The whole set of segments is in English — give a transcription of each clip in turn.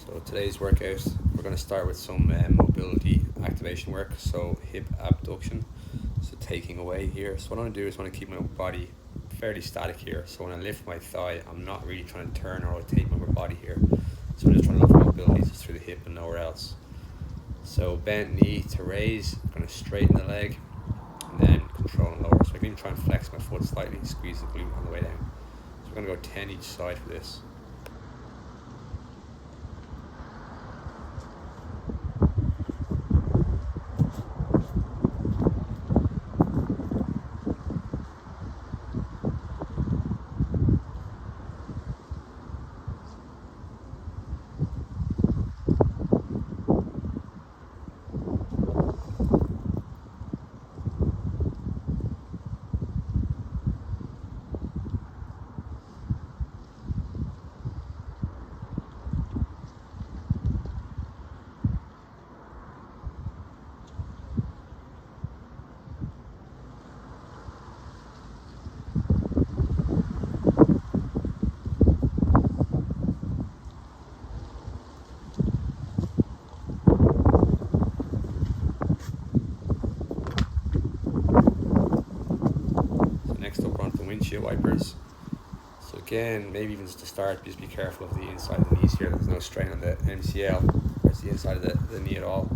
So today's workout, we're going to start with some mobility activation work, so hip abduction, so taking away here. So what I want to do is I want to keep my body fairly static here, so when I lift my thigh, I'm not really trying to turn or rotate my upper body here. So I'm just trying to look for mobility just through the hip and nowhere else. So bent knee to raise, going to straighten the leg, and then control and lower. So I can even try and flex my foot slightly, squeeze the glute on the way down. So we're going to go 10 each side for this. Next up, we're on to the windshield wipers. So again, maybe even just to start, just be careful of the inside of the knees here. There's no strain on the MCL, or it's the inside of the knee at all.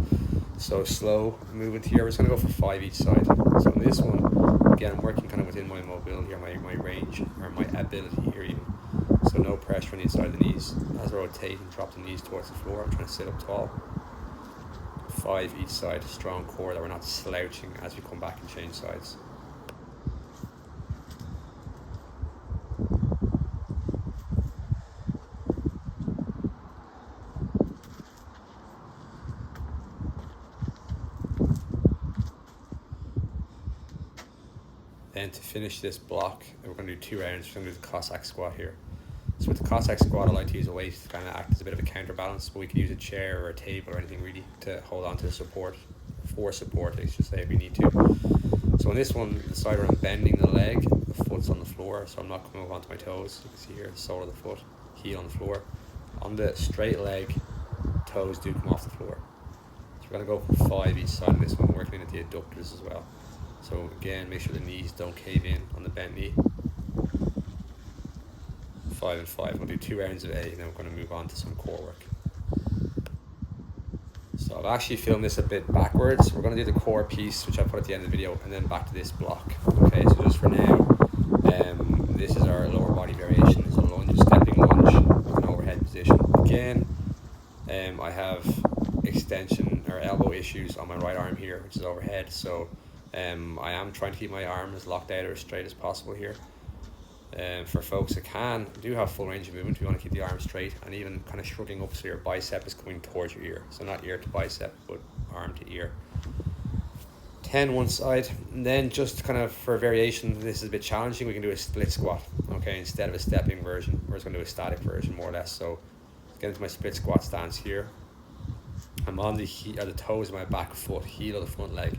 So slow movement here. We're just going to go for 5 each side. So on this one, again, I'm working kind of within my mobility or my range or my ability here even. So no pressure on the inside of the knees. As I rotate and drop the knees towards the floor, I'm trying to sit up tall. 5 each side, strong core that we're not slouching as we come back and change sides. Then to finish this block, we're going to do 2 rounds. We're going to do the Cossack Squat here. So with the Cossack Squat, I like to use a weight to kind of act as a bit of a counterbalance, but we can use a chair or a table or anything really to hold on to the support, for support, I should say, if we need to. So on this one, the side where I'm bending the leg, the foot's on the floor, so I'm not coming up onto my toes. You can see here, the sole of the foot, heel on the floor. On the straight leg, toes do come off the floor. So we're going to go for 5 each side of this one, working at the adductors as well. So again, make sure the knees don't cave in on the bent knee. 5 and 5. We'll do 2 rounds of 8, and then we're going to move on to some core work. So I've actually filmed this a bit backwards. We're going to do the core piece, which I put at the end of the video, and then back to this block. Okay, so just for now, this is our lower body variation. It's a lunge, stepping lunge with an overhead position. Again, I have extension or elbow issues on my right arm here, which is overhead. So I am trying to keep my arm as locked out or as straight as possible here. For folks that do have full range of movement, we want to keep the arm straight and even kind of shrugging up so your bicep is coming towards your ear. So not ear to bicep, but arm to ear. 10 one side, and then just kind of for variation, this is a bit challenging, we can do a split squat. Okay, instead of a stepping version, we're just going to do a static version more or less. So get into my split squat stance here. I'm on the toes of my back foot, heel of the front leg.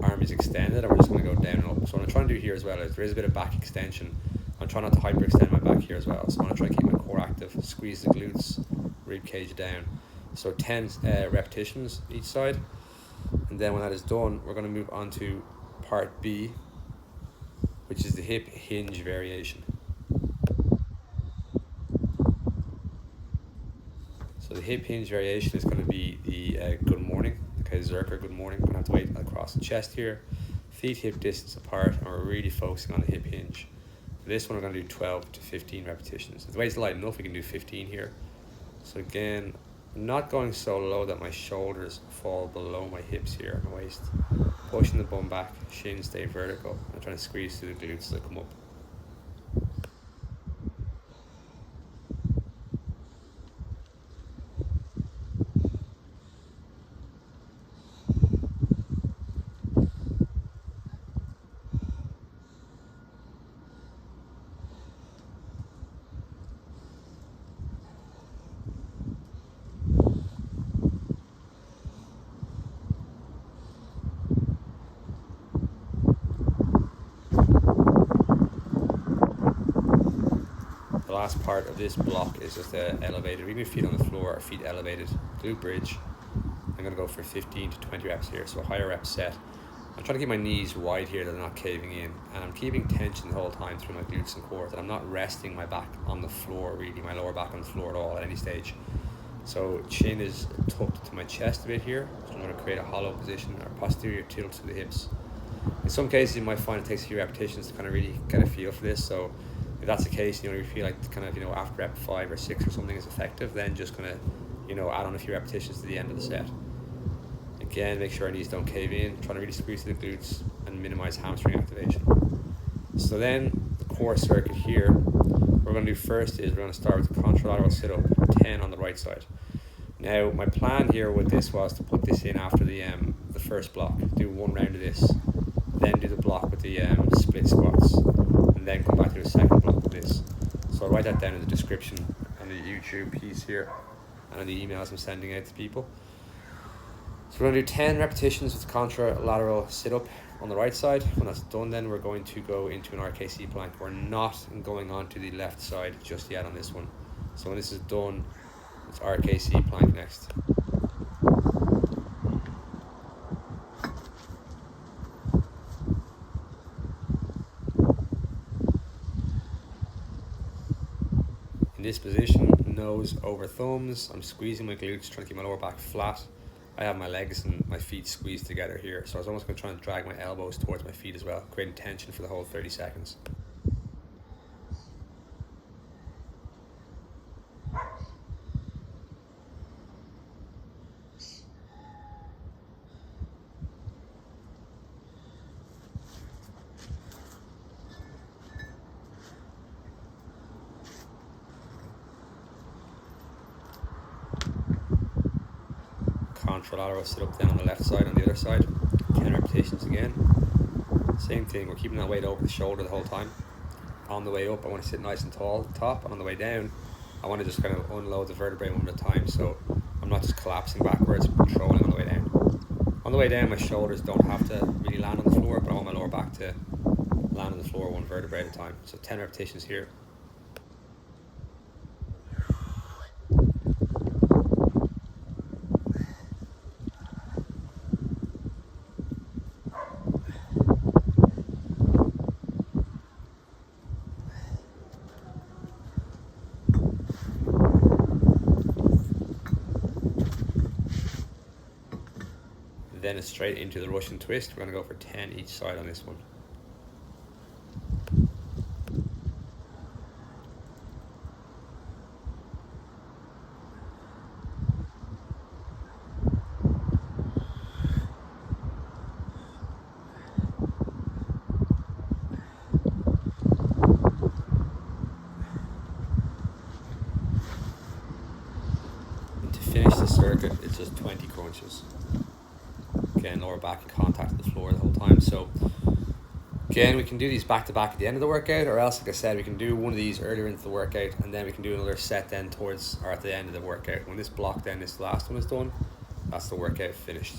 Arm is extended, and we're just going to go down and up. So what I'm trying to do here as well is there is a bit of back extension. I'm trying not to hyperextend my back here as well. So I'm going to try to keep my core active, squeeze the glutes, rib cage down. So 10 repetitions each side. And then when that is done, we're going to move on to part B, which is the hip hinge variation. So the hip hinge variation is going to be the good morning. Okay, Zercher Goodmorning. I'm going to have to weight across the chest here. Feet hip distance apart, and we're really focusing on the hip hinge. For this one, we're going to do 12 to 15 repetitions. If the weight's light enough, we can do 15 here. So again, I'm not going so low that my shoulders fall below my hips here, my waist. Pushing the bum back, shins stay vertical. I'm trying to squeeze through the glutes as I come up. last part of this block is just elevated, even feet on the floor or feet elevated glute bridge. I'm going to go for 15 to 20 reps here, so a higher rep set. I'm trying to keep my knees wide here, that they're not caving in, and I'm keeping tension the whole time through my glutes and core, that I'm not resting my back on the floor, really, my lower back on the floor at all at any stage. So chin is tucked to my chest a bit here, so I'm going to create a hollow position, or posterior tilt to the hips. In some cases you might find it takes a few repetitions to kind of really get a feel for this, so if that's the case, you feel like kind of, after rep 5 or 6 or something is effective, then just gonna, add on a few repetitions to the end of the set. Again, make sure our knees don't cave in, trying to really squeeze to the glutes and minimize hamstring activation. So then, the core circuit here, what we're gonna do first is we're gonna start with the Contra lateral sit-up, 10 on the right side. Now, my plan here with this was to put this in after the first block, do one round of this, then do the block with the split squats, and then come back to the second block with this. So I'll write that down in the description and the YouTube piece here, and in the emails I'm sending out to people. So we're going to do 10 repetitions with the Contra lateral sit-up on the right side. When that's done, then we're going to go into an RKC plank. We're not going on to the left side just yet on this one. So when this is done, it's RKC plank next. In this position, nose over thumbs, I'm squeezing my glutes, trying to keep my lower back flat. I have my legs and my feet squeezed together here, so I was almost going to try and drag my elbows towards my feet as well, creating tension for the whole 30 seconds. Contra lateral sit up then on the left side, on the other side, 10 repetitions again. Same thing, we're keeping that weight over the shoulder the whole time. On the way up, I want to sit nice and tall at the top, and on the way down, I want to just kind of unload the vertebrae one at a time, so I'm not just collapsing backwards, I'm controlling on the way down. On the way down, my shoulders don't have to really land on the floor, but I want my lower back to land on the floor one vertebrae at a time. So 10 repetitions here. Then it's straight into the Russian twist. We're going to go for 10 each side on this one. And to finish the circuit, it's just 20 crunches. Again, lower back in contact with the floor the whole time. So again, we can do these back to back at the end of the workout, or else, like I said, we can do one of these earlier into the workout, and then we can do another set then towards or at the end of the workout. When this block then, this last one is done, that's the workout finished.